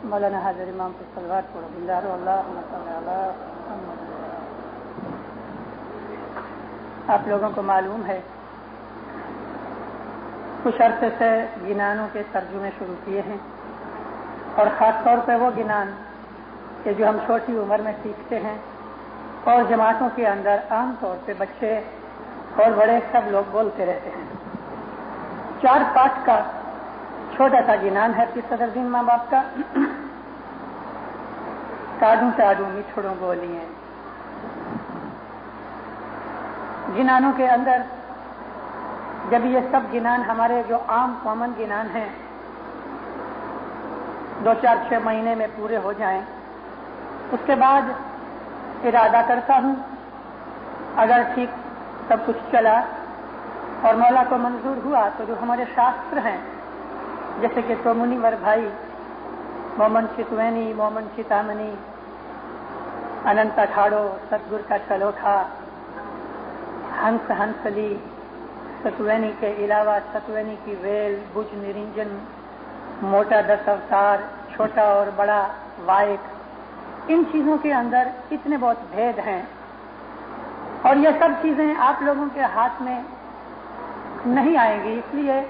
मौलाना हाजिर इमाम को सलवात पढ़ो। आप लोगों को मालूम है कुछ अरसे से गिनानों के तर्जुमे शुरू किए हैं, और ख़ास तौर पर वो गिनान कि जो हम छोटी उम्र में सीखते हैं और जमातों के अंदर आम तौर पे बच्चे और बड़े सब लोग बोलते रहते हैं। 4 पाठ का छोटा सा गिनान है कि सदरदीन माँ बाप का। टाडू टाडू मिठड़ों बोलिए। गिनानों के अंदर जब ये सब गिनान हमारे जो आम कॉमन गिनान हैं 2, 4, 6 महीने में पूरे हो जाएं, उसके बाद इरादा करता हूं अगर ठीक सब कुछ चला और मौला को मंजूर हुआ तो जो हमारे शास्त्र हैं जैसे कि तो मुनिवर भाई मोमन चितवैनी, मोमन चितामनी, अनंत अखाड़ो, सतगुर का चलोखा, हंस हंसली, सतवैनी के अलावा सतवैनी की वेल, बुझ निरंजन, मोटा 10 अवतार, छोटा और बड़ा वायक, इन चीजों के अंदर इतने बहुत भेद हैं और ये सब चीजें आप लोगों के हाथ में नहीं आएंगी, इसलिए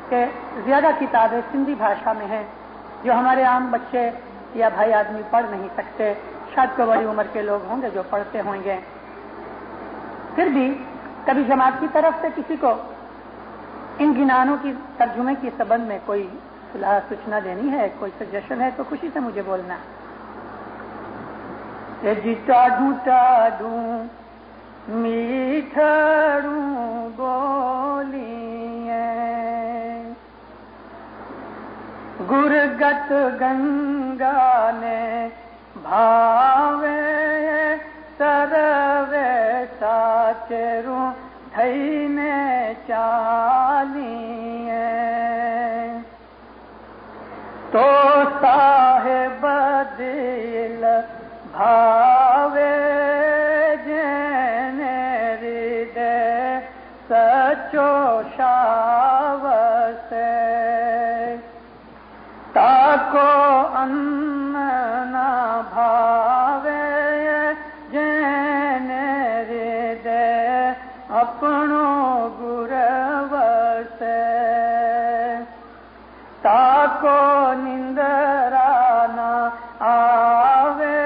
कि ज्यादा किताबें सिंधी भाषा में हैं जो हमारे आम बच्चे या भाई आदमी पढ़ नहीं सकते। शायद को बड़ी उम्र के लोग होंगे जो पढ़ते होंगे। फिर भी कभी जमात की तरफ से किसी को इन गिनानों की तर्जुमे के संबंध में कोई सलाह सूचना देनी है, कोई सजेशन है तो खुशी से मुझे बोलना। जी टाडू टाडू मीठड़ू बोलिए, गुरगत गंगा ने भावे, सरवे साचरू धैने चालिए, तो साहेब दिल भावे, जेने हृदय सचो शावसे, ताको अन्न न भावे, जेने हृदय अपनो गुरवसे, ताको निंदरा न आवे,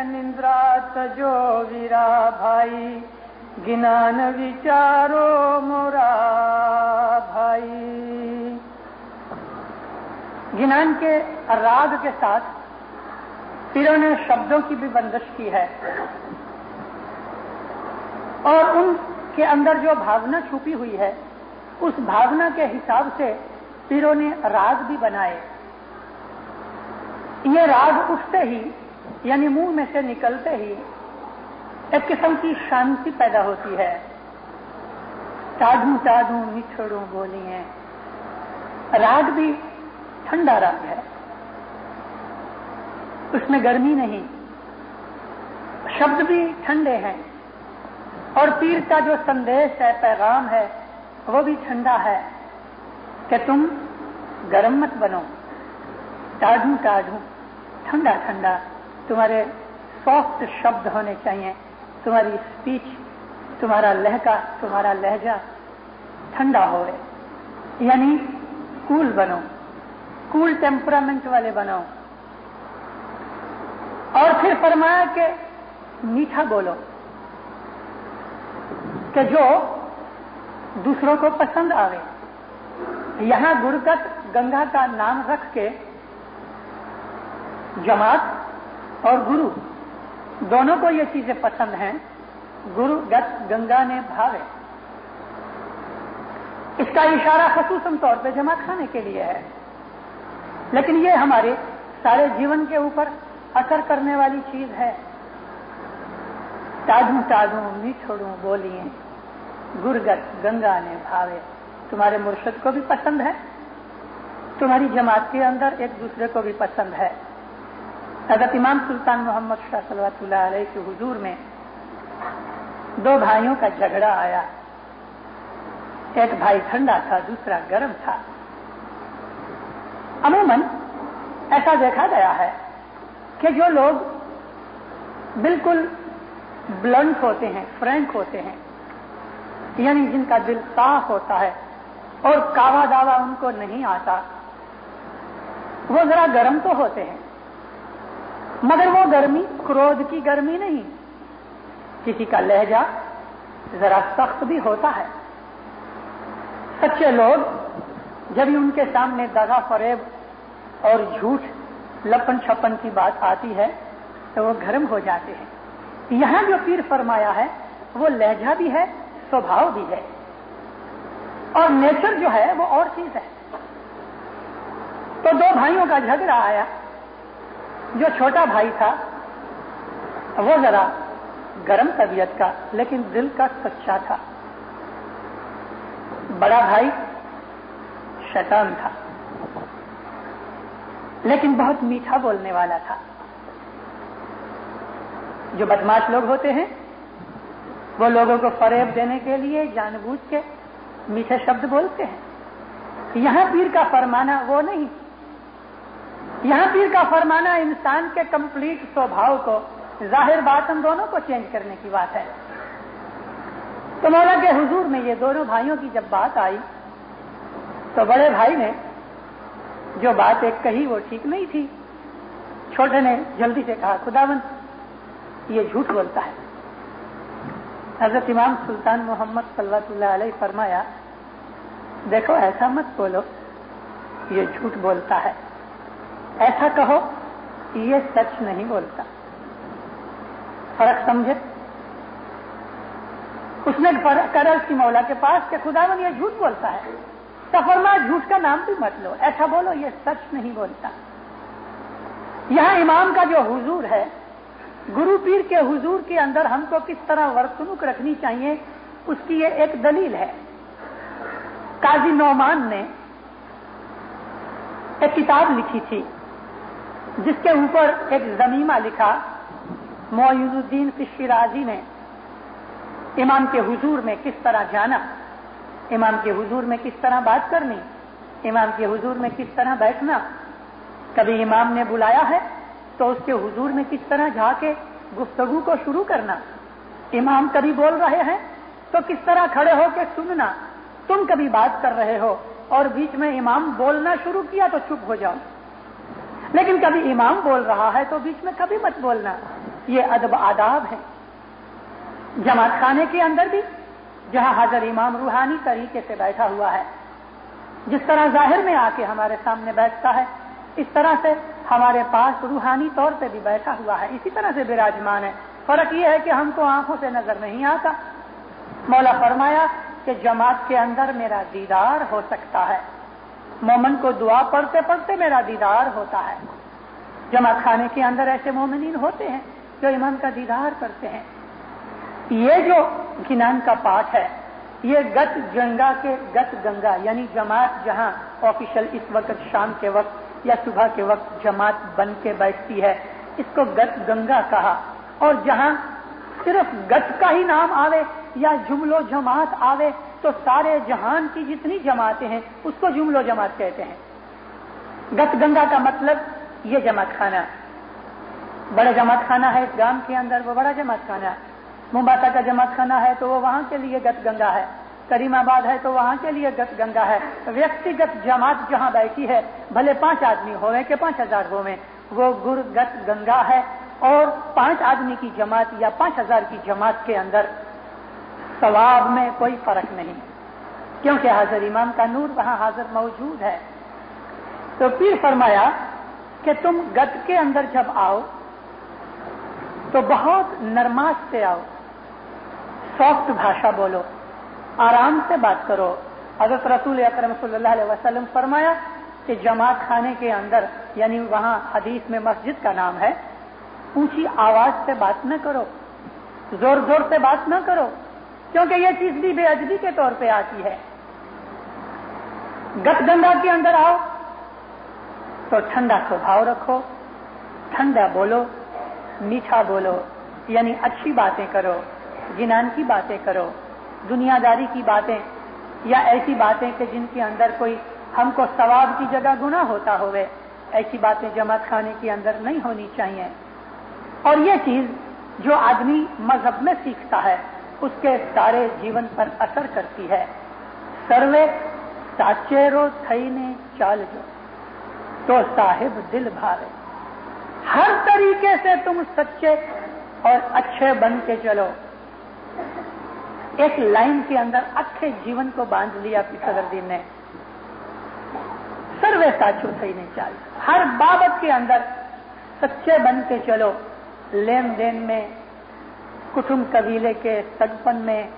निंद्रात जो वीरा भाई, गिनान विचारो मोरा भाई। गिनान के राग के साथ पीरों ने शब्दों की भी बंदिश की है और उनके अंदर जो भावना छुपी हुई है उस भावना के हिसाब से पीरों ने राग भी बनाए। ये राग उठते ही यानी मुंह में से निकलते ही एक किस्म की शांति पैदा होती है। टाडू टाडू मिठड़ू बोलिए। राग भी ठंडा राग है, उसमें गर्मी नहीं, शब्द भी ठंडे हैं और पीर का जो संदेश है, पैगाम है, वो भी ठंडा है कि तुम गर्म मत बनो, टाडू टाडू, ठंडा ठंडा, तुम्हारे सॉफ्ट शब्द होने चाहिए, तुम्हारी स्पीच, तुम्हारा लहका, तुम्हारा लहजा ठंडा होए, यानी कूल बनो, कूल टेम्परामेंट वाले बनो। और फिर फरमाया कि मीठा बोलो कि जो दूसरों को पसंद आवे। यहां गुरगत गंगा का नाम रख के जमात और गुरु दोनों को ये चीजें पसंद हैं। गुरुगत गंगा ने भावे, इसका इशारा खसूसन तौर पे जमात खाने के लिए है, लेकिन ये हमारे सारे जीवन के ऊपर असर करने वाली चीज है। टाडू टाडू मिठड़ू बोलिए, गुरगत गंगा ने भावे। तुम्हारे मुर्शिद को भी पसंद है, तुम्हारी जमात के अंदर एक दूसरे को भी पसंद है। हज़रत इमाम सुल्तान मोहम्मद शाह सल्लल्लाहु अलैहि के हुजूर में 2 भाइयों का झगड़ा आया। एक भाई ठंडा था, दूसरा गर्म था। अमूमन ऐसा देखा गया है कि जो लोग बिल्कुल ब्लंट होते हैं, फ्रैंक होते हैं, यानी जिनका दिल साफ होता है और कावा दावा उनको नहीं आता, वो जरा गर्म तो होते हैं, मगर वो गर्मी क्रोध की गर्मी नहीं। किसी का लहजा जरा सख्त भी होता है। सच्चे लोग जब भी उनके सामने दगा फरेब और झूठ लपन छपन की बात आती है तो वो गर्म हो जाते हैं। यहां जो पीर फरमाया है वो लहजा भी है, स्वभाव भी है, और नेचर जो है वो और चीज है। तो दो भाइयों का झगड़ा आया। जो छोटा भाई था वो जरा गर्म तबीयत का लेकिन दिल का सच्चा था। बड़ा भाई शैतान था लेकिन बहुत मीठा बोलने वाला था। जो बदमाश लोग होते हैं वो लोगों को फरेब देने के लिए जानबूझ के मीठे शब्द बोलते हैं। यहां पीर का फरमाना वो नहीं। यहां पीर का फरमाना इंसान के कंप्लीट स्वभाव को, जाहिर बातन दोनों को चेंज करने की बात है। तो मौला के हुजूर में ये दोनों भाइयों की जब बात आई तो बड़े भाई ने जो बात एक कही वो ठीक नहीं थी। छोटे ने जल्दी से कहा, खुदावंद ये झूठ बोलता है। हजरत इमाम सुल्तान मोहम्मद सल्लल्लाहु अलैहि फरमाया, देखो ऐसा मत बोलो ये झूठ बोलता है, ऐसा कहो ये सच नहीं बोलता। फर्क समझे? उसने करा उसकी मौला के पास कि खुदावन ये झूठ बोलता है। तो फरमाया झूठ का नाम भी मत लो, ऐसा बोलो ये सच नहीं बोलता। यहां इमाम का जो हुजूर है, गुरु पीर के हुजूर के अंदर हमको किस तरह वर्तणूक रखनी चाहिए उसकी ये एक दलील है। काजी नौमान ने एक किताब लिखी थी जिसके ऊपर एक ज़मीमा लिखा। मोइनुद्दीन शिराजी ने इमाम के हुजूर में किस तरह जाना, इमाम के हुजूर में किस तरह बात करनी, इमाम के हुजूर में किस तरह बैठना। कभी इमाम ने बुलाया है तो उसके हुजूर में किस तरह जाके गुफ्तगू को शुरू करना। इमाम कभी बोल रहे हैं तो किस तरह खड़े होकर सुनना। तुम कभी बात कर रहे हो और बीच में इमाम बोलना शुरू किया तो चुप हो जाओ, लेकिन कभी इमाम बोल रहा है तो बीच में कभी मत बोलना। ये अदब आदाब है। जमात खाने के अंदर भी जहां हाजिर इमाम रूहानी तरीके से बैठा हुआ है, जिस तरह जाहिर में आके हमारे सामने बैठता है, इस तरह से हमारे पास रूहानी तौर पे भी बैठा हुआ है, इसी तरह से विराजमान है। फर्क यह है कि हमको आंखों से नजर नहीं आता। मौला फरमाया कि जमात के अंदर मेरा दीदार हो सकता है। मोमन को दुआ पढ़ते पढ़ते मेरा दीदार होता है। जमात खाने के अंदर ऐसे मोमिनीन होते हैं जो इमाम का दीदार करते हैं। ये जो गिनान का पाठ है, ये गत गंगा यानी जमात जहां ऑफिशियल इस वक्त शाम के वक्त या सुबह के वक्त जमात बन के बैठती है, इसको गत गंगा कहा। और जहां सिर्फ गत का ही नाम आवे या जुमलो जमात आवे तो सारे जहान की जितनी जमातें हैं उसको जुमलो जमात कहते हैं। गत गंगा का मतलब ये जमात खाना, बड़ा जमात खाना है इस गांव के अंदर, वो बड़ा जमात खाना। मुंबासा का जमात खाना है तो वो वहां के लिए गत गंगा है। करीमाबाद है तो वहां के लिए गत गंगा है। व्यक्तिगत जमात जहां बैठी है, भले 5 आदमी होवे के 5000 होवे, वो गुर गत गंगा है। और 5 आदमी की जमात या 5000 की जमात के अंदर सवाब में कोई फर्क नहीं, क्योंकि हाजिर इमाम का नूर वहां हाजिर मौजूद है। तो पीर फरमाया कि तुम गत के अंदर जब आओ तो बहुत नरमाश से आओ, सॉफ्ट भाषा बोलो, आराम से बात करो। हज़रत रसूल अकरम सल्लल्लाहु अलैहि वसल्लम फरमाया कि जमात खाने के अंदर यानी वहां हदीस में मस्जिद का नाम है, ऊंची आवाज से बात न करो, जोर जोर से बात न करो, क्योंकि यह चीज भी बेअदबी के तौर पे आती है। गत गंगा के अंदर आओ तो ठंडा स्वभाव रखो, ठंडा बोलो, मीठा बोलो, यानी अच्छी बातें करो, जिनान की बातें करो, दुनियादारी की बातें या ऐसी बातें कि जिनके अंदर कोई हमको सवाब की जगह गुनाह होता होवे, ऐसी बातें जमात खाने के अंदर नहीं होनी चाहिए। और ये चीज जो आदमी मजहब में सीखता है उसके सारे जीवन पर असर करती है। सर्वे साचेरो थईने चाल जो तो साहिब दिल भावे। हर तरीके से तुम सच्चे और अच्छे बन के चलो। एक लाइन के अंदर अच्छे जीवन को बांध लिया सदरुद्दीन ने। सर्वे साचो थईने चाल, हर बाबत के अंदर सच्चे बन के चलो। लेन देन में, कुटुंब कबीले के सगपन में,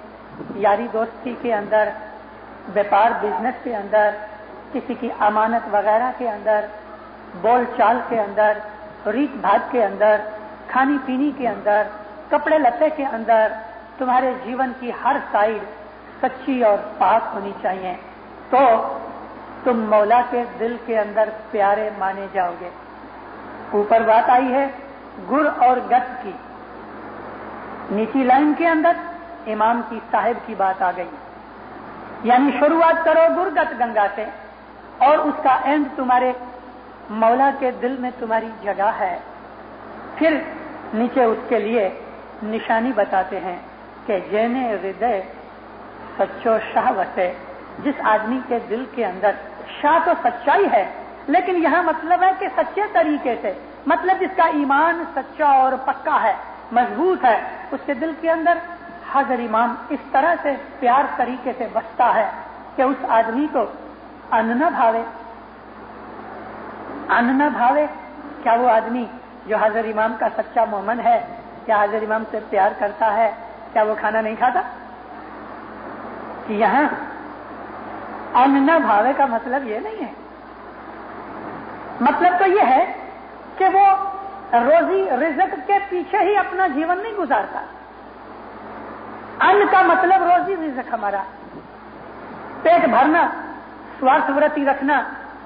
यारी दोस्ती के अंदर, व्यापार बिजनेस के अंदर, किसी की अमानत वगैरह के अंदर, बोल चाल के अंदर, रीत भात के अंदर, खानी पीनी के अंदर, कपड़े लत्ते के अंदर, तुम्हारे जीवन की हर साइड सच्ची और पाक होनी चाहिए। तो तुम मौला के दिल के अंदर प्यारे माने जाओगे। ऊपर बात आई है गुर और गत की। नीची लाइन के अंदर इमाम की साहिब की बात आ गई। यानी शुरुआत करो गुरगत गंगा से और उसका एंड तुम्हारे मौला के दिल में तुम्हारी जगह है। फिर नीचे उसके लिए निशानी बताते हैं कि जेने हृदय सच्चो शाह वसे। जिस आदमी के दिल के अंदर शाह तो सच्चाई है, लेकिन यहां मतलब है कि सच्चे तरीके से, मतलब जिसका ईमान सच्चा और पक्का है, मजबूत है, उसके दिल के अंदर हजर इमाम इस तरह से प्यार तरीके से बसता है कि उस आदमी को अन्न न भावे। अन्न न भावे, क्या वो आदमी जो हजर इमाम का सच्चा मोमन है, क्या हजर इमाम से प्यार करता है, क्या वो खाना नहीं खाता? कि यहां अन्न न भावे का मतलब ये नहीं है। मतलब तो ये है कि वो रोजी रिज़्क़ के पीछे ही अपना जीवन नहीं गुजारता। अन्न का मतलब रोजी रिज़्क़, हमारा पेट भरना, स्वार्थवृत्ति रखना,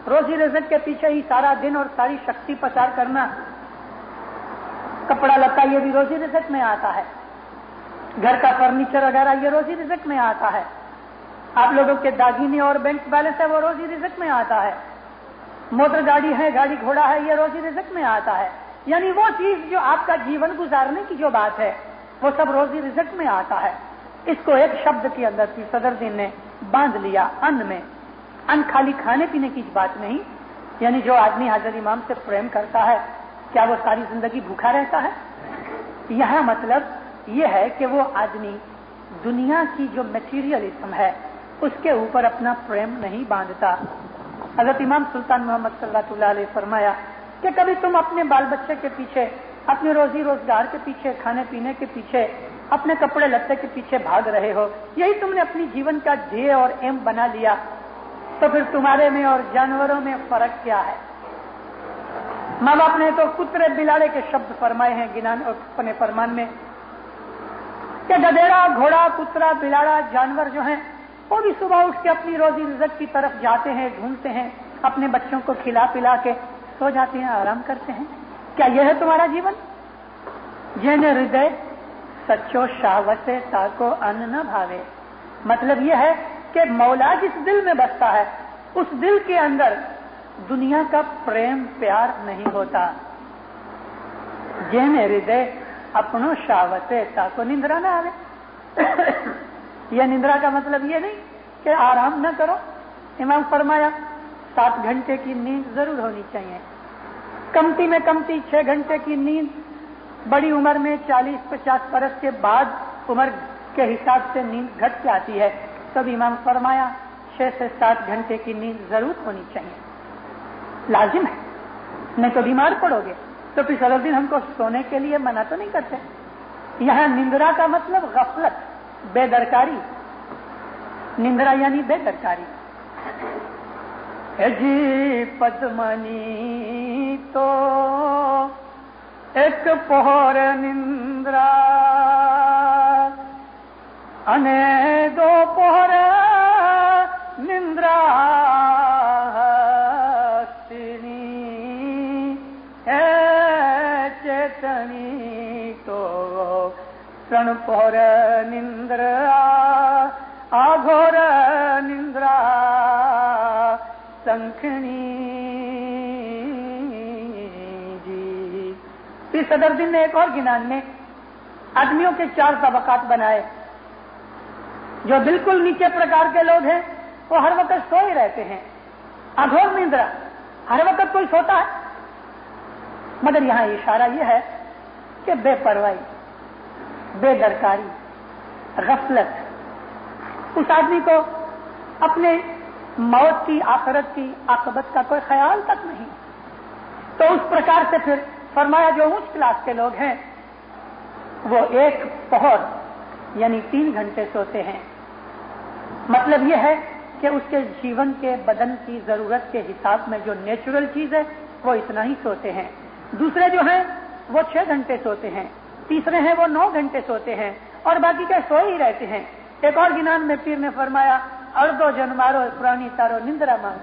रोजी रिज़्क़ के पीछे ही सारा दिन और सारी शक्ति पसार करना। कपड़ा लत्ता ये भी रोजी रिज़्क़ में आता है, घर का फर्नीचर वगैरह ये रोजी रिज़्क़ में आता है, आप लोगों के दागीने और बैंक बैलेंस है वो रोजी रिज़्क़ में आता है, मोटर गाड़ी है, गाड़ी घोड़ा है, ये रोजी रिज़्क़ में आता है। यानी वो चीज जो आपका जीवन गुजारने की जो बात है वो सब रोजी रिज़्क़ में आता है। इसको एक शब्द के अंदर भी सदरुद्दीन ने बांध लिया, अन्न में। अन्न खाली खाने पीने की बात नहीं, यानी जो आदमी हजरत इमाम से प्रेम करता है क्या वो सारी जिंदगी भूखा रहता है? यहां मतलब ये है कि वो आदमी दुनिया की जो मटीरियलिज्म है उसके ऊपर अपना प्रेम नहीं बांधता। हजरत इमाम सुल्तान मोहम्मद सल्लल्लाहु अलैहि फरमाया कि कभी तुम अपने बाल बच्चे के पीछे, अपने रोजी रोजगार के पीछे, खाने पीने के पीछे, अपने कपड़े लत्ते के पीछे भाग रहे हो, यही तुमने अपनी जीवन का ध्येय और एम बना लिया, तो फिर तुम्हारे में और जानवरों में फर्क क्या है? माँ बाप ने तो कुत्ते बिलाड़े के शब्द फरमाए हैं गिनान और अपने फरमान में कि गधेड़ा, घोड़ा, कुतरा, बिलाड़ा, जानवर जो हैं वो भी सुबह उठ के अपनी रोजी रिज़्क़ की तरफ जाते हैं, ढूंढते हैं, अपने बच्चों को खिला पिला के सो जाते हैं, आराम करते हैं। क्या यह है तुम्हारा जीवन? जेने हृदय सच्चो शाहवसे ताको अन्न न भावे। मतलब यह है कि मौला जिस दिल में बसता है उस दिल के अंदर दुनिया का प्रेम प्यार नहीं होता। जेने हृदय अपनो शाहवसे ताको निंद्रा न आवे। यह निंद्रा का मतलब ये नहीं कि आराम न करो। इमाम फरमाया 7 घंटे की नींद जरूर होनी चाहिए, कमती में कमती 6 घंटे की नींद। बड़ी उम्र में 40-50 बरस के बाद उम्र के हिसाब से नींद घट जाती है, तब इमाम फरमाया 6 से 7 घंटे की नींद जरूर होनी चाहिए, लाजिम है, नहीं तो बीमार पड़ोगे। तो फिर सदरुद्दीन हमको सोने के लिए मना तो नहीं करते। यहाँ निंद्रा का मतलब गफलत, बेदरकारी। निंद्रा यानी बेदरकारी। जी पद्मनी तो एक पोहर निंद्रा अने 2 पोहर निंद्रा हस्तिनी है चेतनी तो 3 पोहर निंद्रा आघोर निंद्रा संखनी। फिर सदरुद्दीन ने एक और गिनान में आदमियों के 4 तबकात बनाए। जो बिल्कुल नीचे प्रकार के लोग हैं वो हर वक्त सोए रहते हैं, अघोर निंद्रा, हर वक्त कोई सोता है। मगर यहां इशारा यह है कि बेपरवाही, बेदरकारी, गफलत, उस आदमी को अपने मौत की, आखिरत की, आकबत का कोई ख्याल तक नहीं। तो उस प्रकार से फिर फरमाया जो उच्च क्लास के लोग हैं वो एक पहर यानी 3 घंटे सोते हैं। मतलब यह है कि उसके जीवन के बदन की जरूरत के हिसाब में जो नेचुरल चीज है वो इतना ही सोते हैं। दूसरे जो हैं वो 6 घंटे सोते हैं, तीसरे हैं वो 9 घंटे सोते हैं और बाकी के सोए ही रहते हैं। एक और गिनान में पीर ने फरमाया अर्धो जन्मारो पुरानी तारो निंद्रा मांग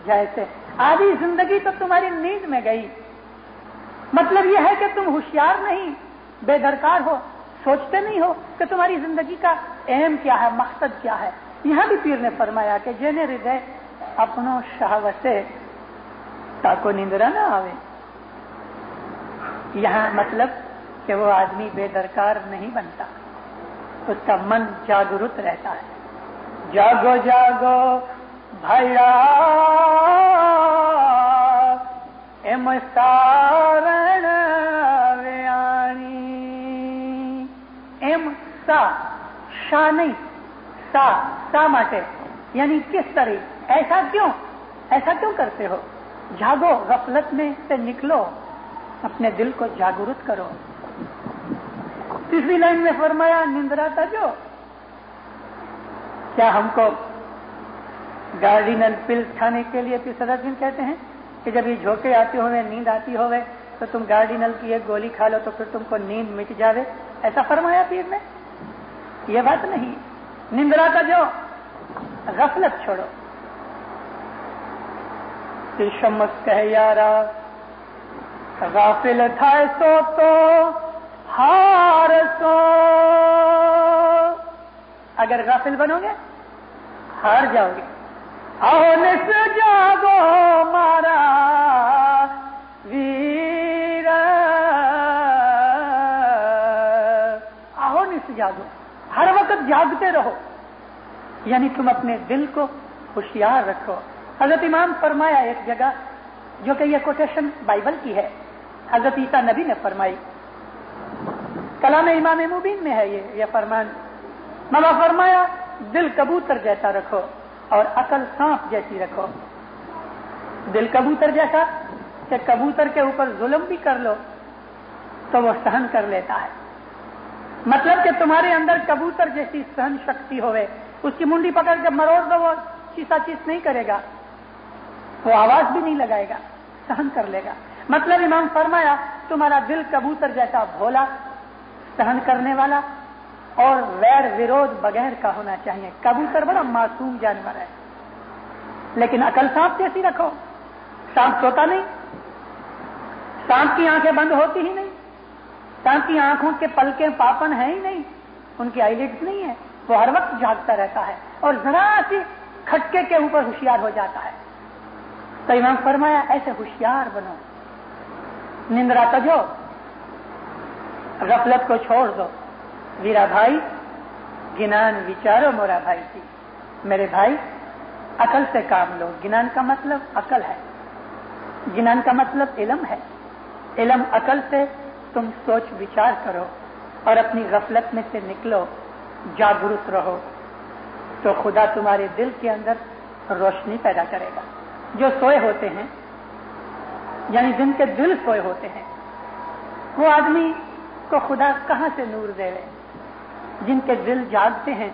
जैसे, आधी जिंदगी तो तुम्हारी नींद में गई। मतलब यह है कि तुम होशियार नहीं, बेदरकार हो, सोचते नहीं हो कि तुम्हारी जिंदगी का एम क्या है, मकसद क्या है। यहां भी पीर ने फरमाया कि जेने हृदय अपनो शहवसे ताको निंद्रा ना आवे। यहां मतलब कि वो आदमी बेदरकार नहीं बनता, उसका मन जागरूक रहता है। जागो जागो भैया एम सारण व्याणी, एम सा, शा नहीं, सा माटे, यानी किस तरह, ऐसा क्यों करते हो। जागो, गफलत में से निकलो, अपने दिल को जागरूक करो। तीसरी लाइन में फरमाया निंद्रा तजो। क्या हमको गार्डिनल पिल्स खाने के लिए फिर सदरुद्दीन कहते हैं कि जब ये झोंके आती होवे, नींद आती होवे तो तुम गार्डिनल की एक गोली खा लो तो फिर तुमको नींद मिट जावे, ऐसा फरमाया पीर ने? ये बात नहीं। निंद्रा तजो, गफलत छोड़ो। फिर शम्स कहे यारा गाफिल था सो तो हार सो। अगर गाफिल बनोगे हार जाओगे। आओ निस जागो मारा वीर, आओ निस जागो, हर वक्त जागते रहो, यानी तुम अपने दिल को होशियार रखो। हजरत इमाम फरमाया एक जगह, जो कि यह कोटेशन बाइबल की है, हजरत ईसा नबी ने फरमाई, कलाम इमाम मुबीन में है ये फरमान। मौला फरमाया दिल कबूतर जैसा रखो और अकल सांप जैसी रखो। दिल कबूतर जैसा कि कबूतर के ऊपर जुल्म भी कर लो तो वो सहन कर लेता है। मतलब कि तुम्हारे अंदर कबूतर जैसी सहन शक्ति होवे, उसकी मुंडी पकड़ के मरोड़ दो वो चीसा चीस नहीं करेगा, वो आवाज भी नहीं लगाएगा, सहन कर लेगा। मतलब इमाम फरमाया तुम्हारा दिल कबूतर जैसा भोला, सहन करने वाला और वैर विरोध बगैर का होना चाहिए। कबूतर बड़ा मासूम जानवर है, लेकिन अकल सांप जैसी रखो। सांप सोता नहीं, सांप की आंखें बंद होती ही नहीं, सांप की आंखों के पलके पापन है ही नहीं, उनकी आईलिड्स नहीं है, वो हर वक्त जागता रहता है और जरा सी खटके के ऊपर होशियार हो जाता है। तो इमाम फरमाया ऐसे होशियार बनो। निंद्रा तजो, गफलत को छोड़ दो। वीरा भाई गिनान विचारो मोरा भाई थी, मेरे भाई अकल से काम लो। गिनान का मतलब अकल है, गिनान का मतलब इल्म है। इल्म अकल से तुम सोच विचार करो और अपनी गफलत में से निकलो, जागरूक रहो, तो खुदा तुम्हारे दिल के अंदर रोशनी पैदा करेगा। जो सोए होते हैं यानी जिनके दिल सोए होते हैं, वो आदमी को खुदा कहां से नूर देवे। जिनके दिल जागते हैं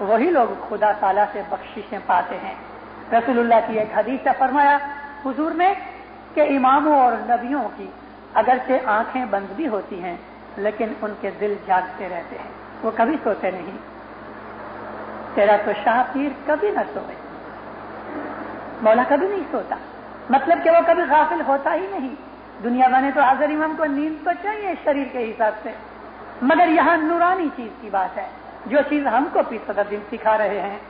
वही लोग खुदा ताला से बख्शिशें पाते हैं। रसूलुल्लाह की एक हदीस से फरमाया हुजूर ने कि इमामों और नबियों की अगरचे आंखें बंद भी होती हैं लेकिन उनके दिल जागते रहते हैं, वो कभी सोते नहीं। तेरा तो शाह पीर कभी न सोए, मौला कभी नहीं सोता, मतलब कि वो कभी गाफिल होता ही नहीं। दुनिया बने तो हाजिर इमाम को नींद तो चाहिए शरीर के हिसाब से, मगर यहां नूरानी चीज की बात है, जो चीज हमको पीर सदरुद्दीन सिखा रहे हैं।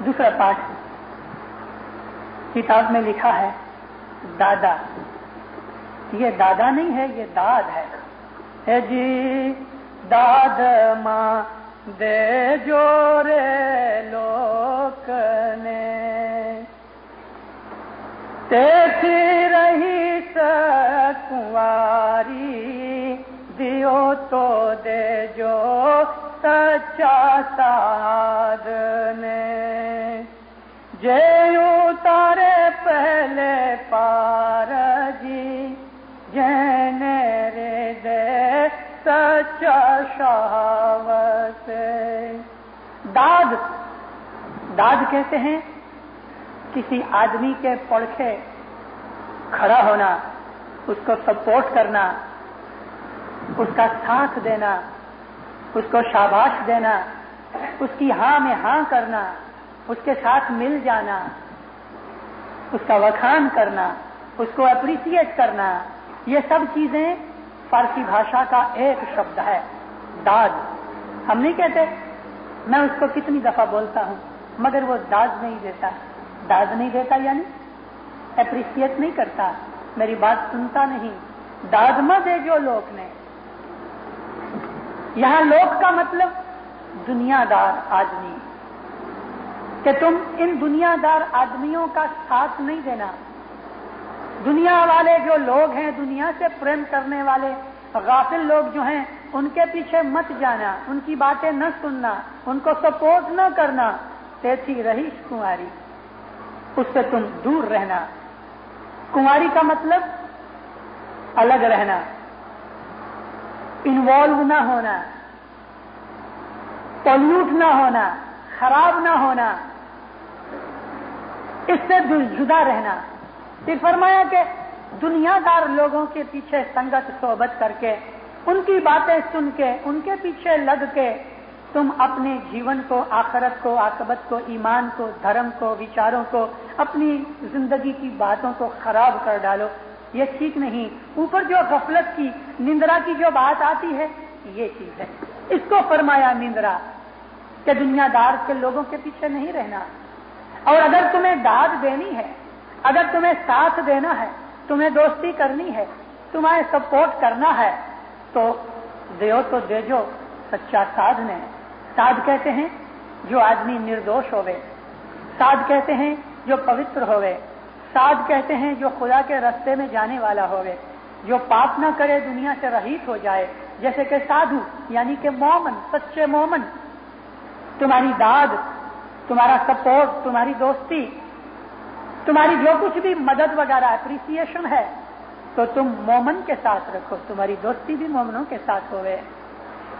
दूसरा पाठ किताब में लिखा है, दादा یہ دادا نہیں ہے، یہ داد ہے جی داد ماں دے جورے لوک نے تیسی رہی سکواری دیو تو دے جو سچا ساد نے جے اتارے پہلے پار جی جینے رے دے سچا شاوت داد کہتے ہیں کسی آدمی کے پڑکھے کھڑا ہونا، اس کو سپورٹ کرنا، اس کا ساتھ دینا، اس کو شاباش دینا، اس کی ہاں میں ہاں کرنا، اس کے ساتھ مل جانا، اس کا وکھان کرنا، اس کو اپریشیٹ کرنا، یہ سب چیزیں فارسی بھاشا کا ایک شبد ہے داد۔ ہم نہیں کہتے، میں اس کو کتنی دفعہ بولتا ہوں مگر وہ داد نہیں دیتا، داد نہیں دیتا یعنی اپریشیٹ نہیں کرتا، میری بات سنتا نہیں، داد ماں دے جو لوگ نے۔ یہاں لوگ کا مطلب دنیا دار آدمی، کہ تم ان دنیا دار آدمیوں کا ساتھ نہیں دینا۔ دنیا والے جو لوگ ہیں، دنیا سے پریم کرنے والے غافل لوگ جو ہیں، ان کے پیچھے مت جانا، ان کی باتیں نہ سننا، ان کو سپورٹ نہ کرنا۔ تیسی رہیش کنواری، اس سے تم دور رہنا۔ کنواری کا مطلب الگ رہنا، انوالو نہ ہونا، پولیوٹ نہ ہونا، خراب نہ ہونا، اس سے جدا رہنا۔ پھر فرمایا کہ دنیا دار لوگوں کے پیچھے سنگت صحبت کر کے، ان کی باتیں سن کے، ان کے پیچھے لگ کے تم اپنے جیون کو، آخرت کو، عاقبت کو، ایمان کو، دھرم کو، وچاروں کو، اپنی زندگی کی باتوں کو خراب کر ڈالو، یہ ٹھیک نہیں۔ اوپر جو غفلت کی، نندرا کی جو بات آتی ہے، یہ چیز ہے، اس کو فرمایا نندرا، کہ دنیا دار کے لوگوں کے پیچھے نہیں رہنا۔ اور اگر تمہیں داد دینی ہے، اگر تمہیں ساتھ دینا ہے، تمہیں دوستی کرنی ہے، تمہیں سپورٹ کرنا ہے، تو دیو تو دے جو سچا سادھ نے۔ سادھ کہتے ہیں جو آدمی نردوش ہوئے، سادھ کہتے ہیں جو پوتر ہوئے، سادھ کہتے ہیں جو خدا کے رستے میں جانے والا ہوئے، جو پاپ نہ کرے، دنیا سے رہیت ہو جائے، جیسے کہ سادھو یعنی کہ مومن، سچے مومن۔ تمہاری داد، تمہارا سپورٹ، تمہاری دوستی، تمہاری جو کچھ بھی مدد وغیرہ اپریسیشن ہے، تو تم مومن کے ساتھ رکھو، تمہاری دوستی بھی مومنوں کے ساتھ ہوئے،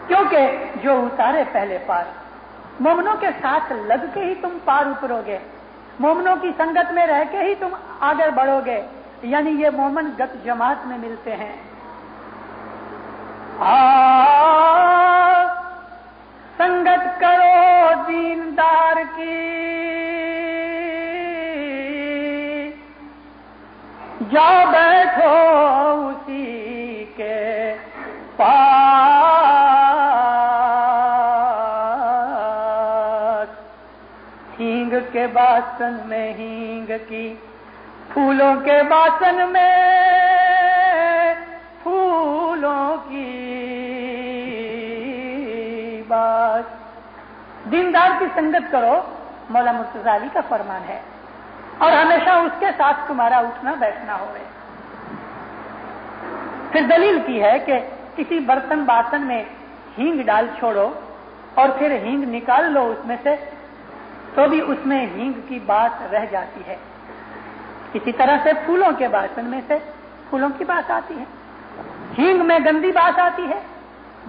کیونکہ جو اتارے پہلے پار، مومنوں کے ساتھ لگ کے ہی تم پار اترو گے، مومنوں کی سنگت میں رہ کے ہی تم آگے بڑھو گے، یعنی یہ مومن گت جماعت میں ملتے ہیں۔ سنگت کرو دیندار کی، جاؤ بیٹھو اسی کے پاس، ہینگ کے باسن میں ہینگ کی، پھولوں کے باسن میں پھولوں کی بات۔ دیندار کی سنگت کرو، مولا مرتضی علی کا فرمان ہے، اور ہمیشہ اس کے ساتھ تمہارا اٹھنا بیٹھنا ہوئے۔ پھر دلیل کی ہے کہ کسی برتن باسن میں ہینگ ڈال چھوڑو اور پھر ہینگ نکال لو اس میں سے، تو بھی اس میں ہینگ کی بات رہ جاتی ہے۔ اسی طرح سے پھولوں کے باسن میں سے پھولوں کی بات آتی ہے، ہینگ میں گندی بات آتی ہے۔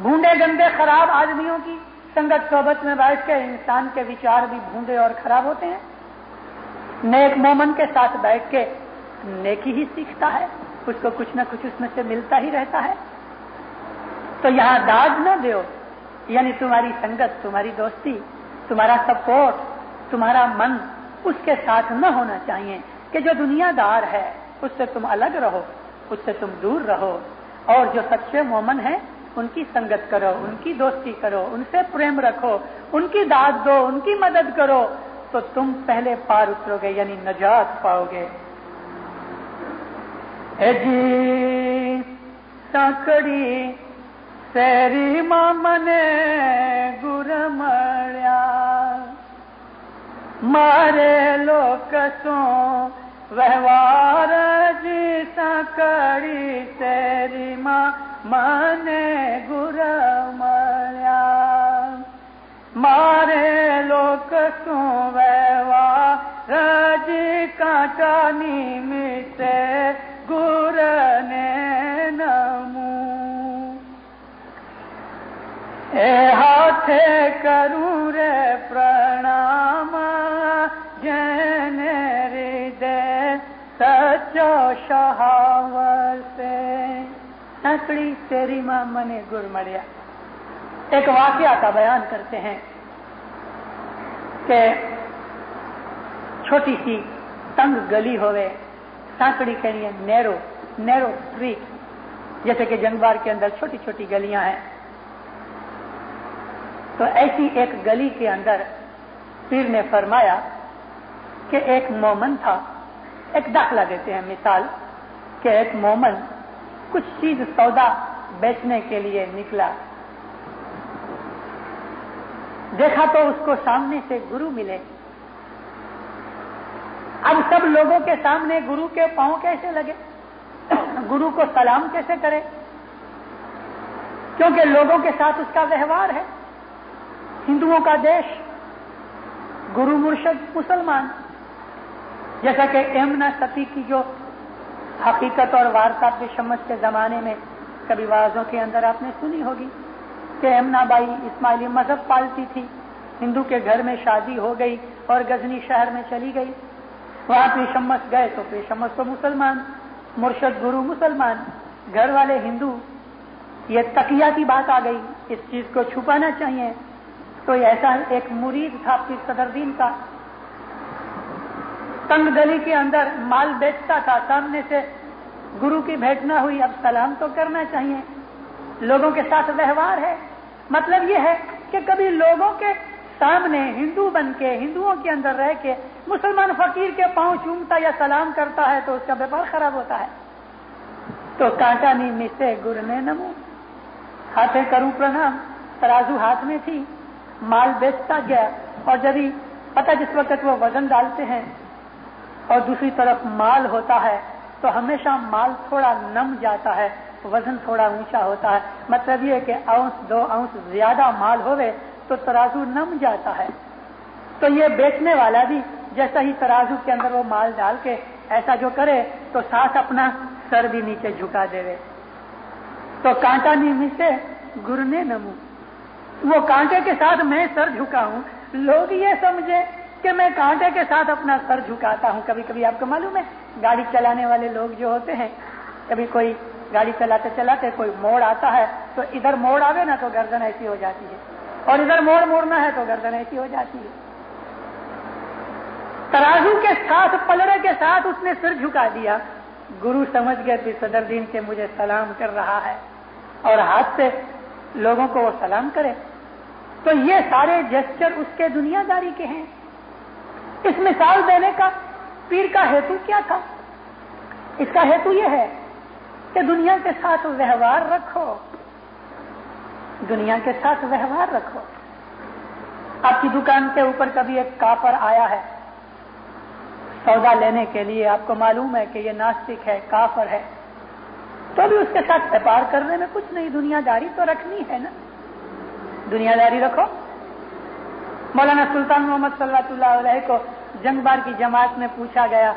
بھونڈے گندے خراب آدمیوں کی سنگت صحبت میں بیٹھ کے انسان کے وچار بھی بھونڈے اور خراب ہوتے ہیں۔ نیک مومن کے ساتھ بیٹھ کے نیکی ہی سیکھتا ہے، اس کو کچھ نہ کچھ اس میں سے ملتا ہی رہتا ہے۔ تو یہاں داد نہ دیو، یعنی تمہاری سنگت، تمہاری دوستی، تمہارا سپورٹ، تمہارا من اس کے ساتھ نہ ہونا چاہیے کہ جو دنیا دار ہے اس سے تم الگ رہو، اس سے تم دور رہو، اور جو سچے مومن ہیں ان کی سنگت کرو، ان کی دوستی کرو، ان سے پریم رکھو، ان کی داد دو، ان کی مدد کرو، تو تم پہلے پار اترو گے، یعنی نجات پاؤ گے۔ اے جی सांकड़ी सेरी मां मने गुरमड़िया मारे लोक सो व्यवहार जी सांकड़ी सेरी मां मने गुरमड़िया मारे लोक सो व्यवहार जी कांटा निमित्ते गुर ने नमू ए हाथे करूं रे प्रणाम जने हृदय सचो शहावर से सांकड़ी तेरी मां मने गुर मड़िया। एक वाकया का बयान करते हैं कि छोटी सी तंग गली होवे, सांकड़ी के लिए नैरो स्ट्रीट, जैसे कि जंगबार के अंदर छोटी छोटी गलियां हैं। तो ऐसी एक गली के अंदर पीर ने फरमाया कि एक मोमन था। एक दाखला देते हैं मिसाल कि एक मोमन कुछ चीज सौदा बेचने के लिए निकला। देखा तो उसको सामने से गुरु मिले। अब सब लोगों के सामने गुरु के पांव कैसे लगे, गुरु को सलाम कैसे करे, क्योंकि लोगों के साथ उसका व्यवहार है। हिंदुओं का देश, गुरु मुर्शिद मुसलमान, जैसा कि यमुना सती की जो हकीकत और वार्ता समझ के जमाने में कभी वाजों के अंदर आपने सुनी होगी कि यमुना बाई इस्माइली मजहब पालती थी, हिंदू के घर में शादी हो गई और गजनी शहर में चली गई। वहां पेशम्मस गए तो पेशम्मस तो मुसलमान, मुर्शिद गुरु मुसलमान, घर वाले हिंदू। ये तकिया की बात आ गई, इस चीज को छुपाना चाहिए। तो ऐसा एक मुरीद था पीर सदरुद्दीन का, तंग गली के अंदर माल बेचता था। सामने से गुरु की भेंट न हुई, अब सलाम तो करना चाहिए, लोगों के साथ व्यवहार है। मतलब यह है कि कभी लोगों के सामने हिंदू बन के, हिंदुओं के अंदर रह के मुसलमान फकीर के पांव चूमता या सलाम करता है तो उसका व्यापार खराब होता है। तो कांटा नी मिसे गुर ने नमो, हाथे करूं प्रणाम, तराजू हाथ में थी, माल बेचता गया। और जब ही पता जिस वक्त वो वजन डालते हैं और दूसरी तरफ माल होता है तो हमेशा माल थोड़ा नम जाता है, वजन थोड़ा ऊंचा होता है। मतलब ये कि औंस 2 औंस ज्यादा माल होवे तो तराजू नम जाता है। तो ये बेचने वाला भी जैसा ही तराजू के अंदर वो माल डाल के ऐसा जो करे तो साथ अपना सर भी नीचे झुका देवे। तो कांटा नीमी से गुर ने नमू, वो कांटे के साथ मैं सर झुकाऊं, लोग ये समझे कि मैं कांटे के साथ अपना सर झुकाता हूं। कभी कभी आपको मालूम है, गाड़ी चलाने वाले लोग जो होते हैं, कभी कोई गाड़ी चलाते चलाते कोई मोड़ आता है तो इधर मोड़ आवे ना तो गर्दन ऐसी हो जाती है, और इधर मोड़ मोड़ना है तो गर्दन ऐसी हो जाती है। तराजू के साथ, पलड़े के साथ उसने सिर झुका दिया। गुरु समझ गए कि सदरुद्दीन के मुझे सलाम कर रहा है और हाथ से लोगों को वो सलाम करे। तो ये सारे जेस्चर उसके दुनियादारी के हैं। इस मिसाल देने का पीर का हेतु क्या था? इसका हेतु यह है कि दुनिया के साथ व्यवहार रखो, दुनिया के साथ व्यवहार रखो। आपकी दुकान के ऊपर कभी एक काफर आया है सौदा लेने के लिए, आपको मालूम है कि ये नास्तिक है, काफर है, तो भी उसके साथ व्यापार करने में कुछ नहीं, दुनियादारी तो रखनी है ना, दुनियादारी रखो। मौलाना सुल्तान मोहम्मद सल्लल्लाहु अलैहि को जंगबार की जमात में पूछा गया,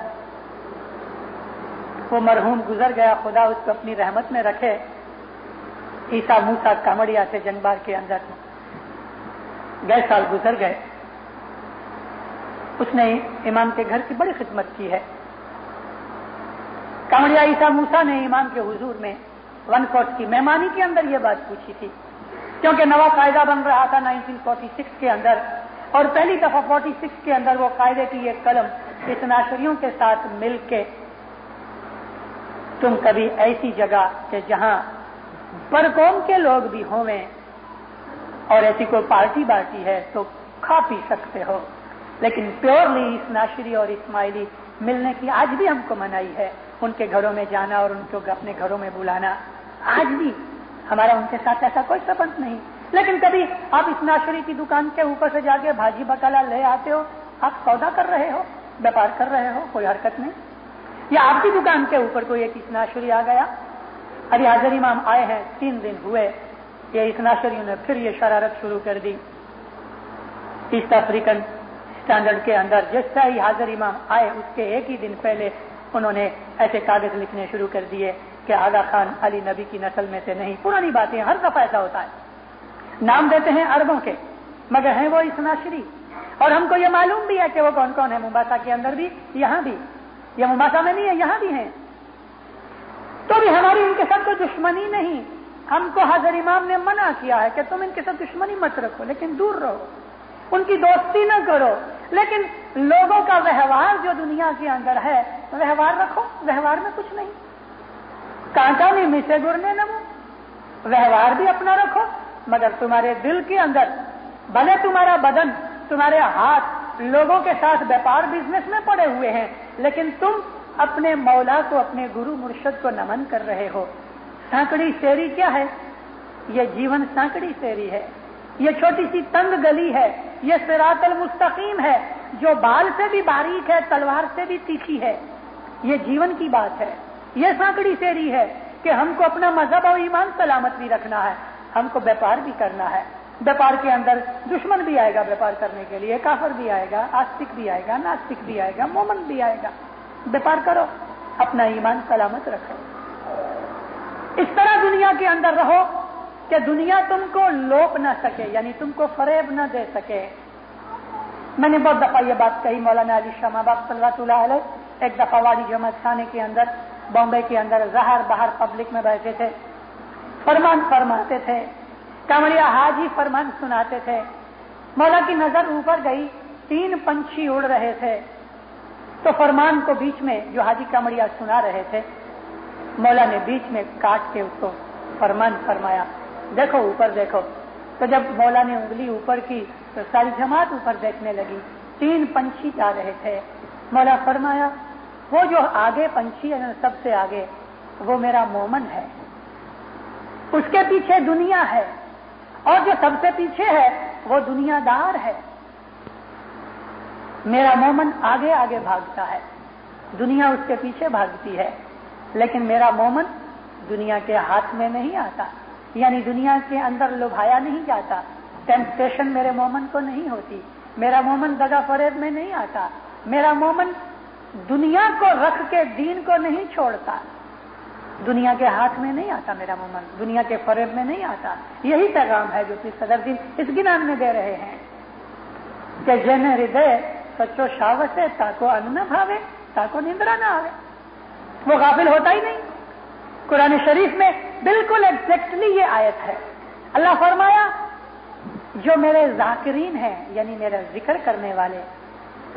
वो मरहूम गुजर गया, खुदा उसको अपनी रहमत में रखे। ईसा मूसा कामड़िया थे जंगबार के अंदर, गए साल गुजर गए। उसने इमाम के घर की बड़ी खिदमत की है। कामड़िया ईसा मूसा ने इमाम के हुजूर में 1 की मेहमानी के अंदर ये बात पूछी थी, क्योंकि नवा कायदा बन रहा था 1946 के अंदर, और पहली दफा 46 के अंदर वो कायदे की एक कलम इस्नाशरियों के साथ मिलके, तुम कभी ऐसी जगह के जहां परकौम के लोग भी होवें और ऐसी कोई पार्टी बार्टी है तो खा पी सकते हो, लेकिन प्योरली इस्नाशरी और इस्माइली मिलने की आज भी हमको मनाही है। उनके घरों में जाना और उनको अपने घरों में बुलाना आज भी हमारा उनके साथ ऐसा कोई संबंध नहीं। लेकिन कभी आप इस नाशरी की दुकान के ऊपर से जाके भाजी बकाला ले आते हो, आप सौदा कर रहे हो, व्यापार कर रहे हो, कोई हरकत नहीं। या आपकी दुकान के ऊपर कोई एक इस्नाशरी आ गया, अभी हाजिर इमाम आए हैं, 3 दिन हुए, ये इस्नाशरियों ने फिर ये शरारत शुरू कर दी। ईस्ट अफ्रीकन स्टैंडर्ड के अंदर जैसा ही हाजिर इमाम आए उसके एक ही दिन पहले उन्होंने ऐसे कागज लिखने शुरू कर दिए कि आगा खान अली नबी की नस्ल में से नहीं। पुरानी बातें, हर दफा ऐसा होता है। नाम देते हैं अरबों के, मगर हैं वो इस्नाशरी। और हमको ये मालूम भी है कि वो कौन कौन है, मुंबासा के अंदर भी, यहां भी। ये मुंबासा में नहीं है, यहां भी हैं। तो भी हमारी इनके साथ कोई दुश्मनी नहीं। हमको हाजिर इमाम ने मना किया है कि तुम इनके साथ दुश्मनी मत रखो, लेकिन दूर रहो, उनकी दोस्ती न करो। लेकिन लोगों का व्यवहार जो दुनिया के अंदर है, व्यवहार रखो, व्यवहार में कुछ नहीं। कांटा नहीं मिसे गुरने न वो, व्यवहार भी अपना रखो, मगर तुम्हारे दिल के अंदर, भले तुम्हारा बदन, तुम्हारे हाथ लोगों के साथ व्यापार बिजनेस में पड़े हुए हैं, लेकिन तुम अपने मौला को, अपने गुरु मुर्शद को नमन कर रहे हो। सांकड़ी सेरी क्या है? ये जीवन सांकड़ी सेरी है, ये छोटी सी तंग गली है, ये सिरातल मुस्तकीम है जो बाल से भी बारीक है, तलवार से भी तीखी है। ये जीवन की बात है, ये सांकड़ी सेरी है कि हमको अपना मजहब और ईमान सलामत भी रखना है, हमको व्यापार भी करना है। व्यापार के अंदर दुश्मन भी आएगा व्यापार करने के लिए, काफिर भी आएगा, आस्तिक भी आएगा, नास्तिक भी आएगा, मोमन भी आएगा। व्यापार करो, अपना ईमान सलामत रखो। इस तरह दुनिया के अंदर रहो कि दुनिया तुमको लोप न सके, यानी तुमको फरेब न दे सके। मैंने बहुत दफा ये बात कही, मौलाना अली शाह बाब सल्लल्लाहु अलैहि, एक दफा वाली जमात खाने के अंदर बॉम्बे के अंदर जहर बाहर पब्लिक में बैठे थे, फरमान फरमाते थे, कांवड़िया हाजी फरमान सुनाते थे। मौला की नजर ऊपर गई, 3 पंछी उड़ रहे थे, तो फरमान को बीच में जो हाजी कांवड़िया सुना रहे थे, मौला ने बीच में काट के उसको फरमान फरमाया, देखो ऊपर देखो। तो जब मौला ने उंगली ऊपर की तो सारी जमात ऊपर देखने लगी, 3 पंछी जा रहे थे। मौला फरमाया, वो जो आगे पंछी है, सबसे आगे, वो मेरा मोमन है, उसके पीछे दुनिया है, और जो सबसे पीछे है वो दुनियादार है। मेरा मोमन आगे आगे भागता है, दुनिया उसके पीछे भागती है, लेकिन मेरा मोमन दुनिया के हाथ में नहीं आता, यानी दुनिया के अंदर लुभाया नहीं जाता। टेम्पटेशन मेरे मोमन को नहीं होती, मेरा मोमन दगा फरेब में नहीं आता, मेरा मोमन दुनिया को रख के दीन को नहीं छोड़ता, दुनिया के हाथ में नहीं आता मेरा मोमन, दुनिया के फरेब में नहीं आता। यही पैगाम है जो कि सदरुद्दीन इस गिनान में दे रहे हैं कि जन हृदय सच्चो शावसे ताको अन्न भावे, ताको निंद्रा ना आवे। वो गाफिल होता ही नहीं। कुरान शरीफ में बिल्कुल एग्जैक्टली ये आयत है। अल्लाह फरमाया, जो मेरे जाकिरीन हैं, यानी मेरा जिक्र करने वाले,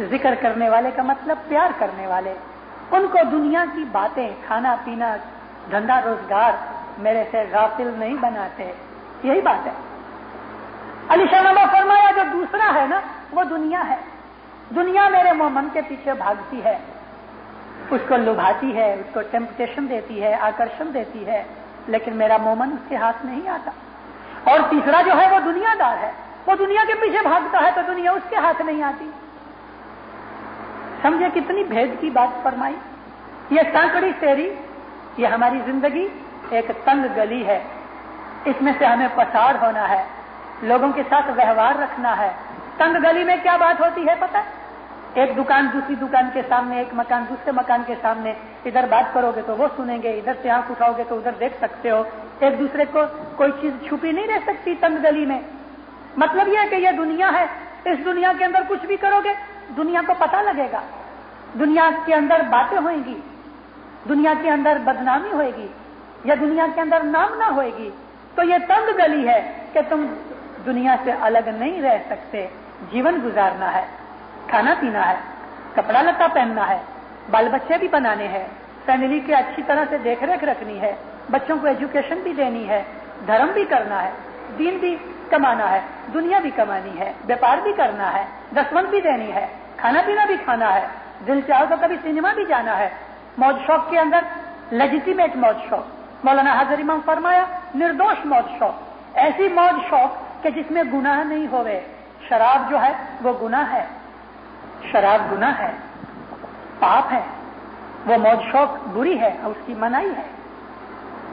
जिक्र करने वाले का मतलब प्यार करने वाले, उनको दुनिया की बातें, खाना पीना, धंधा रोजगार मेरे से गाफिल नहीं बनाते। यही बात है। अली शाह फरमाया, जो दूसरा है ना, वो दुनिया है। दुनिया मेरे मोमन के पीछे भागती है, उसको लुभाती है, उसको टेम्पटेशन देती है, आकर्षण देती है, लेकिन मेरा मोमन उसके हाथ नहीं आता। और तीसरा जो है वो दुनियादार है, वो दुनिया के पीछे भागता है तो दुनिया उसके हाथ नहीं आती। समझे कितनी भेद की बात फरमाई। ये सांकड़ी सेरी, ये हमारी जिंदगी एक तंग गली है, इसमें से हमें पसार होना है, लोगों के साथ व्यवहार रखना है। तंग गली में क्या बात होती है पता है? एक दुकान दूसरी दुकान के सामने, एक मकान दूसरे मकान के सामने, इधर बात करोगे तो वो सुनेंगे, इधर से आंख उठाओगे तो उधर देख सकते हो। एक दूसरे को कोई चीज छुपी नहीं रह सकती तंग गली में। मतलब यह है कि यह दुनिया है, इस दुनिया के अंदर कुछ भी करोगे दुनिया को पता लगेगा, दुनिया के अंदर बातें होंगी, दुनिया के अंदर बदनामी होगी, या दुनिया के अंदर नाम ना होगी। तो ये तंग गली है कि तुम दुनिया से अलग नहीं रह सकते। जीवन गुजारना है, खाना पीना है, कपड़ा लत्ता पहनना है, बाल बच्चे भी बनाने हैं, फैमिली की अच्छी तरह से देखरेख रखनी है, बच्चों को एजुकेशन भी देनी है, धर्म भी करना है, दीन भी कमाना है, दुनिया भी कमानी है, व्यापार भी करना है, दसवंत भी देनी है, खाना पीना भी खाना है, दिल चाहो तो कभी सिनेमा भी जाना है। मौज शौक के अंदर लेजिटिमेट मौज शौक, मौलाना हाजिर इमाम फरमाया निर्दोष मौज शौक, ऐसी मौज शौक कि जिसमें गुनाह नहीं होवे। शराब जो है वो गुनाह है, शराब गुनाह है, पाप है, वो मौज शौक बुरी है और उसकी मनाही है।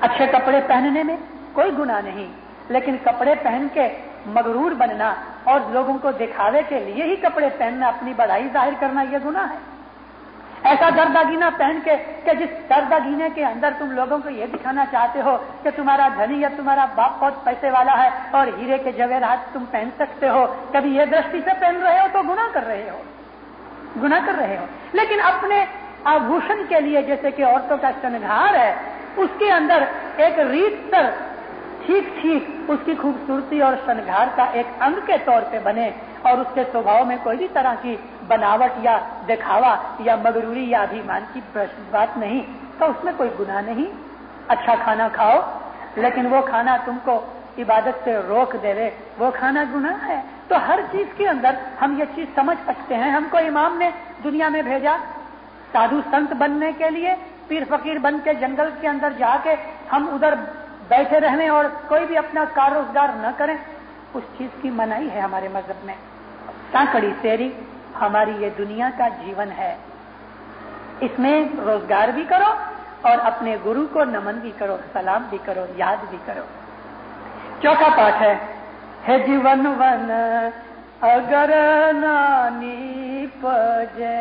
अच्छे कपड़े पहनने में कोई गुनाह नहीं, लेकिन कपड़े पहन के मगरूर बनना और लोगों को दिखावे के लिए ही कपड़े पहनना, अपनी बढ़ाई जाहिर करना, यह गुनाह है। ऐसा दरदागीना पहन के कि जिस दरदागीने के अंदर तुम लोगों को यह दिखाना चाहते हो कि तुम्हारा धनी या तुम्हारा बाप बहुत पैसे वाला है और हीरे के जवेरात तुम पहन सकते हो, कभी ये दृष्टि से पहन रहे हो तो गुनाह कर रहे हो, गुनाह कर रहे हो। लेकिन अपने आभूषण के लिए, जैसे कि औरतों का श्रृंगार है, उसके अंदर एक रीतसर ठीक ठीक उसकी खूबसूरती और श्रृंगार का एक अंग के तौर पे बने और उसके स्वभाव में कोई भी तरह की बनावट या दिखावा या मगरूरी या अभिमान की बात नहीं, तो उसमें कोई गुनाह नहीं। अच्छा खाना खाओ, लेकिन वो खाना तुमको इबादत से रोक देवे, वो खाना गुनाह है। तो हर चीज के अंदर हम ये चीज समझ सकते हैं। हमको इमाम ने दुनिया में भेजा साधु संत बनने के लिए, पीर फकीर बन के जंगल के अंदर जाके हम उधर बैठे रहने और कोई भी अपना कार रोजगार न करें, उस चीज की मनाही है हमारे मजहब में। सांकड़ी सेरी हमारी ये दुनिया का जीवन है, इसमें रोजगार भी करो और अपने गुरु को नमन भी करो, सलाम भी करो, याद भी करो। चौथा पाठ है जीवन वन अगर नानी पजे।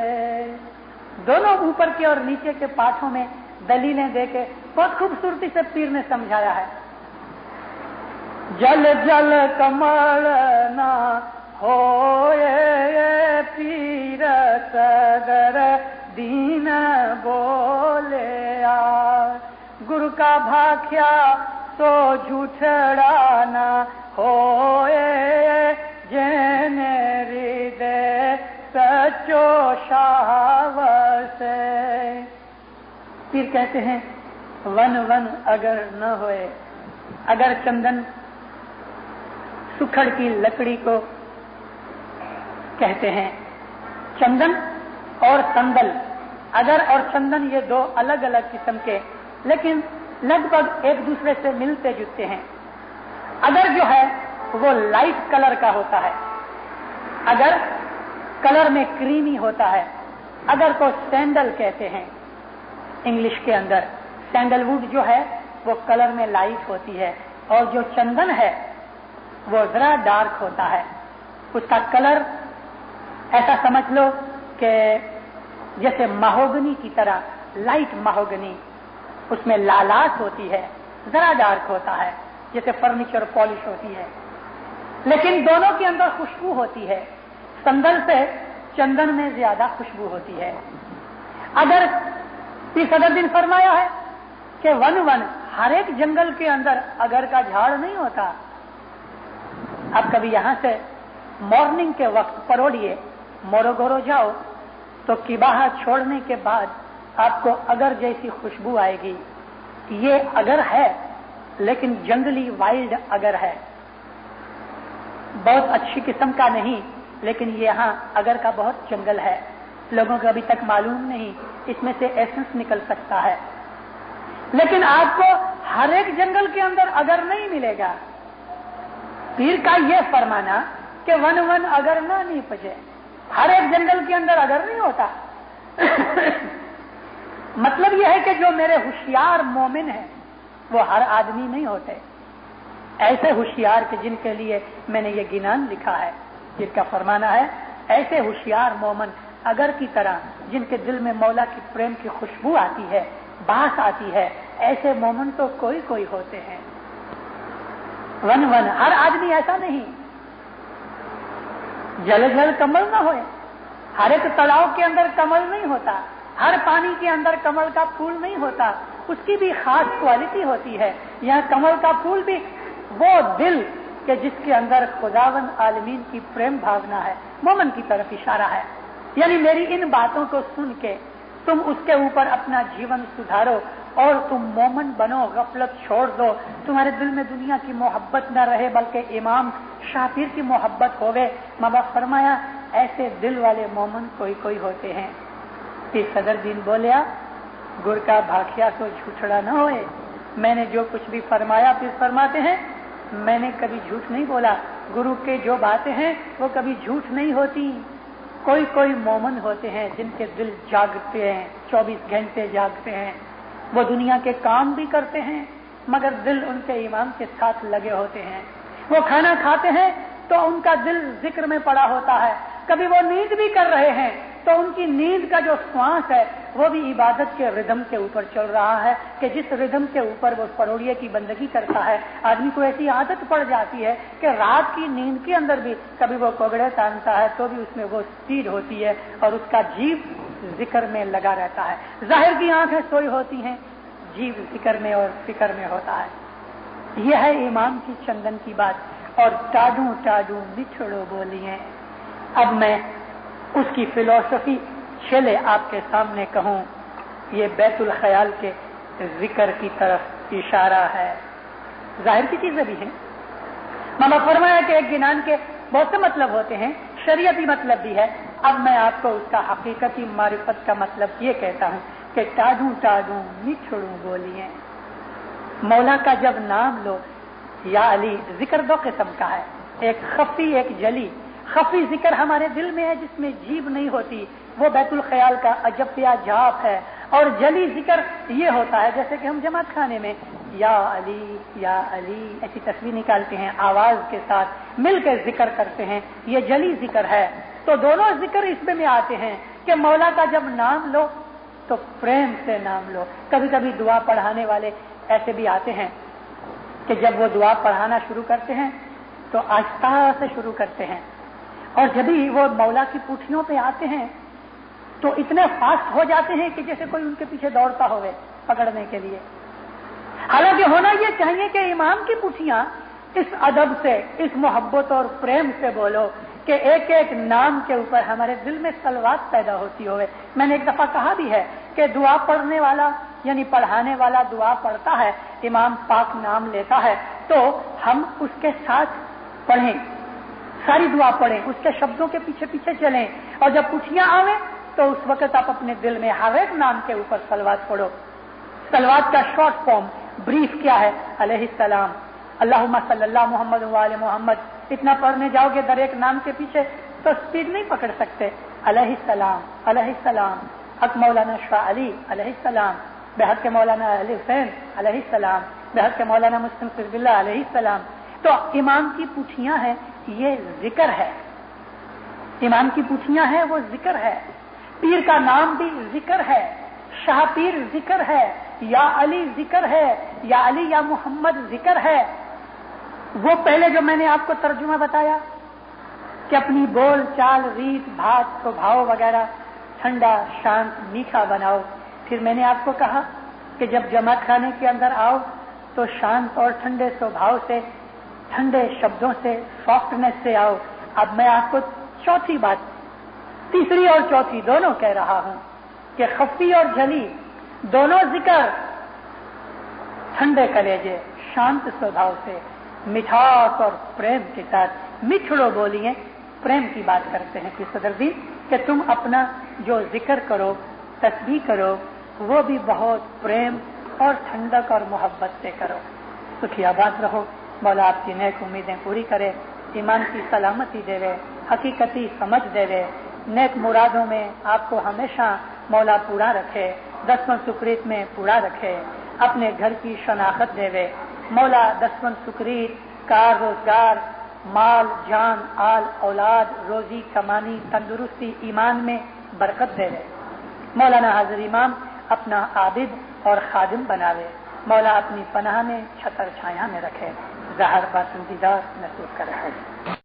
दोनों ऊपर के और नीचे के पाठों में दलीलें देके बहुत खूबसूरती से पीर ने समझाया है। जल जल कमल ना होए पीर सगर दीन बोले आ, गुरु का भाख्या तो झूठड़ा ना होए जेने हृदय सचो शावस। पीर कहते हैं वन वन अगर न होए, अगर चंदन सुखड़ की लकड़ी को कहते हैं, चंदन और संदल, अगर और चंदन ये दो अलग अलग किस्म के लेकिन लगभग एक दूसरे से मिलते जुलते हैं। अगर जो है वो लाइट कलर का होता है, अगर कलर में क्रीमी होता है, अगर को सैंडल कहते हैं इंग्लिश के अंदर। सैंडलवुड जो है वो कलर में लाइट होती है और जो चंदन है वो जरा डार्क होता है। उसका कलर ऐसा समझ लो कि जैसे महोगनी की तरह, लाइट महोगनी, उसमें लालाश होती है, जरा डार्क होता है, जैसे फर्नीचर पॉलिश होती है। लेकिन दोनों के अंदर खुशबू होती है, संदल से चंदन में ज्यादा खुशबू होती है। अगर पीर सदरुद्दीन फरमाया है कि वन वन, हर एक जंगल के अंदर अगर का झाड़ नहीं होता। आप कभी यहां से मॉर्निंग के वक्त परोड़िए, मोरोगोरो जाओ तो किबाहा छोड़ने के बाद आपको अगर जैसी खुशबू आएगी। ये अगर है लेकिन जंगली वाइल्ड अगर है, बहुत अच्छी किस्म का नहीं, लेकिन ये यहाँ अगर का बहुत जंगल है, लोगों को अभी तक मालूम नहीं, इसमें से एसेंस निकल सकता है। लेकिन आपको हर एक जंगल के अंदर अगर नहीं मिलेगा। पीर का यह फरमाना कि वन वन अगर ना नहीं पजे, हर एक जंगल के अंदर अगर नहीं होता। मतलब यह है कि जो मेरे होशियार मोमिन हैं वो हर आदमी नहीं होते। ऐसे होशियार के जिनके लिए मैंने ये गिनान लिखा है, जिनका फरमाना है ऐसे होशियार मोमन अगर की तरह, जिनके दिल में मौला की प्रेम की खुशबू आती है, बास आती है, ऐसे मोमन तो कोई कोई होते हैं। वन वन, हर आदमी ऐसा नहीं। जल जल कमल ना होए, हर एक तालाब के अंदर कमल नहीं होता, हर पानी के अंदर कमल का फूल नहीं होता, उसकी भी खास क्वालिटी होती है। यह कमल का फूल भी वो दिल के जिसके अंदर खुदावन आलमीन की प्रेम भावना है, मोमन की तरफ इशारा है। यानी मेरी इन बातों को सुन के तुम उसके ऊपर अपना जीवन सुधारो और तुम मोमन बनो, गफलत छोड़ दो, तुम्हारे दिल में दुनिया की मोहब्बत न रहे बल्कि इमाम शाफिर की मोहब्बत होवे। माँ बाप फरमाया ऐसे दिल वाले मोमन कोई कोई होते हैं। फिर सदरुद्दीन बोलिया, गुर का भाखिया तो झूठड़ा न होए, मैंने जो कुछ भी फरमाया फिर फरमाते हैं, मैंने कभी झूठ नहीं बोला। गुरु के जो बातें हैं वो कभी झूठ नहीं होती। कोई कोई मोमन होते हैं जिनके दिल जागते हैं, 24 घंटे जागते हैं, वो दुनिया के काम भी करते हैं मगर दिल उनके इमाम के साथ लगे होते हैं। वो खाना खाते हैं तो उनका दिल जिक्र में पड़ा होता है। कभी वो नींद भी कर रहे हैं तो उनकी नींद का जो श्वास है वो भी इबादत के रिदम के ऊपर चल रहा है कि जिस रिदम के ऊपर वो परोड़िए की बंदगी करता है। आदमी को ऐसी आदत पड़ जाती है कि रात की नींद के अंदर भी कभी वो कोगड़े तानता है तो भी उसमें वो स्पीड होती है और उसका जीव जिक्र में लगा रहता है। जाहिर की आंखें सोई होती हैं, जीव जिक्र में और फिक्र में होता है। यह है इमाम की चंदन की बात। और टाडू टाडू बिछड़ो बोलिए। अब मैं उसकी फिलॉसफी चले आपके सामने कहूं, ये बैतुल ख्याल के जिक्र की तरफ इशारा है। जाहिर की चीजें भी हैं। मामा फरमाया कि एक गिनान के बहुत से मतलब होते हैं, शरीयती मतलब भी है। अब मैं आपको उसका हकीकती मारिफत का मतलब ये कहता हूं कि टाडू टाडू बिछड़ो बोलिए। मौला का जब नाम लो, या अली, जिक्र दो किस्म का है, एक खफी एक जली। खफी जिक्र हमारे दिल में है जिसमें जीभ नहीं होती, वो बैतुल ख्याल का अजबिया जाप है। और जली जिक्र ये होता है जैसे कि हम जमात खाने में या अली ऐसी तस्वीर निकालते हैं, आवाज के साथ मिलकर जिक्र करते हैं, ये जली जिक्र है। तो दोनों जिक्र इसमें में आते हैं कि मौला का जब नाम लो तो प्रेम से नाम लो। कभी कभी दुआ पढ़ाने वाले ऐसे भी आते हैं कि जब वो दुआ पढ़ाना शुरू करते हैं तो आहिस्ता से शुरू करते हैं, और जब भी वो मौला की पूठियों पे आते हैं तो इतने फास्ट हो जाते हैं कि जैसे कोई उनके पीछे दौड़ता होवे पकड़ने के लिए। हालांकि होना ये चाहिए कि इमाम की पूठियां इस अदब से, इस मोहब्बत और प्रेम से बोलो कि एक एक नाम के ऊपर हमारे दिल में सलवात पैदा होती होवे। मैंने एक दफा कहा भी है कि दुआ पढ़ने वाला यानी पढ़ाने वाला दुआ पढ़ता है, इमाम पाक नाम लेता है, तो हम उसके साथ पढ़ें, सारी दुआ पढ़ें, उसके शब्दों के पीछे पीछे चलें, और जब पूछियां आवे तो उस वक्त आप अपने दिल में हर एक नाम के ऊपर सलवात पढ़ो। सलवात का शॉर्ट फॉर्म ब्रीफ क्या है? अलैहिस्सलाम, अल्लाहुम्मा सल्लल्लाहु मुहम्मद व आले मुहम्मद। इतना पढ़ने जाओगे दर एक नाम के पीछे तो स्पीड नहीं पकड़ सकते। अलैहिस्सलाम अलैहिस्सलाम, हक मौलाना शाह अली अलैहिस्सलाम, बेहद के मौलाना अली हुसैन अलैहिस्सलाम, बेहद के मौलाना मुस्लिम सिरबिल्ला अलैहिस्सलाम। तो इमाम की पूछियां हैं, ये जिक्र है। इमाम की पूछियां हैं वो जिक्र है। पीर का नाम भी जिक्र है, शाह पीर जिक्र है, या अली जिक्र है, या अली या मोहम्मद जिक्र है। वो पहले जो मैंने आपको तर्जुमा बताया कि अपनी बोल चाल रीत भात स्वभाव वगैरह ठंडा शांत मीठा बनाओ। फिर मैंने आपको कहा कि जब जमात खाने के अंदर आओ तो शांत और ठंडे स्वभाव से, ठंडे शब्दों से, सॉफ्टनेस से आओ। अब मैं आपको चौथी बात, तीसरी और चौथी दोनों कह रहा हूं कि खफी और जली दोनों जिक्र ठंडे कलेजे शांत स्वभाव से, मिठास और प्रेम के साथ। मिठड़ो बोलिए, प्रेम की बात करते हैं कि सदरदी कि तुम अपना जो जिक्र करो, तस्बीह करो, वो भी बहुत प्रेम और ठंडक और मोहब्बत से करो। सुखियाबाद रहो, मौला आपकी नेक उम्मीदें पूरी करे, ईमान की सलामती देवे, हकीकती समझ देवे, नेक मुरादों में आपको हमेशा मौला पूरा रखे, दसवन सुकरीत में पूरा रखे, अपने घर की शनाख्त देवे। मौला दसवन सुकरीत, कार रोजगार, माल जान आल औलाद, रोजी कमानी, तंदुरुस्ती, ईमान में बरकत देवे। मौलाना हाजिर इमाम अपना आबिद और खादिम बनावे। मौला अपनी पनाह में छतर छाया में रखे। ज़हर बातिन दीदार नसीब कर रहा है।